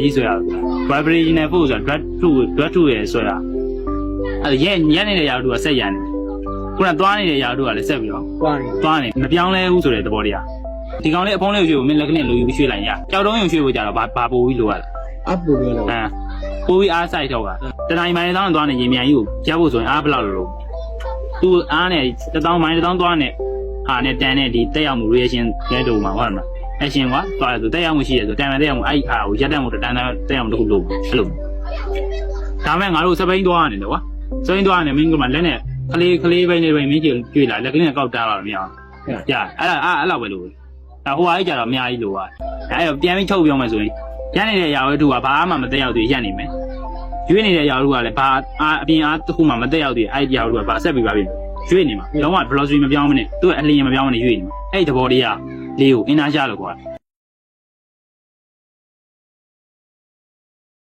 ကြီးဆိုရ vibration နဲ့ပို့ဆိုတာ drug to ရယ်ဆိုရအဲ့ညနေတဲ့ရာတို့ကဆက်ရန်နေခုနသွားနေတဲ့ရာတို့ကလည်းဆက်ပြီးတော့သွားနေမပြောင်းလဲဘူးဆိုတဲ့သဘောတရားဒီကောင်လေးအဖုံးလေးကိုရွှေ့ဖို့မင်းလက်ကနဲ့လူယူရွှေ့လိုက်ရကြောက်တုံးရုံရွှေ့ဖို့ကြတော့ဘာပို့ပြီးလိုရလဲအပူပြောလို့ပို့ပြီးအားဆိုင်တော့ကတတိုင်းပိုင်းတောင်းသွားနေရင်မြန်ကြီးကိုကြားဖို့ဆိုရင်အားဘယ်လောက်လို့သူအားနဲ့1000မိုင်1000သွားနေဟာနဲ့တန်နဲ့ဒီတက်ရောက်မှု reaction လဲတော့မှာဟုတ်လားအရှင်ကသွားတယ်ဆိုတက်ရောက်မှုရှိတယ်ဆိုတန်တယ်တက်ရောက်မှုအဲ့ဟာကိုရက်တက်မှုတန်တက်ရောက်မှုတစ်ခုလို့အဲ့လိုဒါမဲ့ငါတို့စပိန်သွားနေတယ်ကွာစပိန်သွားနေမင်းကမှလက်နဲ့ကလေးပိုင်းနေပိုင်းမင်းကြီးကျွေးလာလက်ကလေးနဲ့ကောက်တားပါမရအောင်ကြာအဲ့လောက်ပဲလို့ဒါဟိုအားကြီးကြတော့အများကြီးလို့ပါအဲ့တော့ပြန်ပြီးချုပ်ပြောမယ်ဆိုရင်ရနေတဲ့ຢာဝဲတူကဘာမှမတက်ရောက်သေးရက်နေမယ်ရွေးနေတဲ့ຢာတို့ကလည်းဘာအပြင်အားတစ်ခုမှမတက်ရောက်သေးအဲ့ຢာတို့ကဘာဆက်ပြီးပါပြီရွေးနေမှာလုံးဝ velocity မပြောင်းမနဲ့သူ့အလျင်မပြောင်းမနဲ့ရွေးနေမှာအဲ့ဒီသဘောတရားလေးကိုအင်နာရှာလို့ခေါ်တာ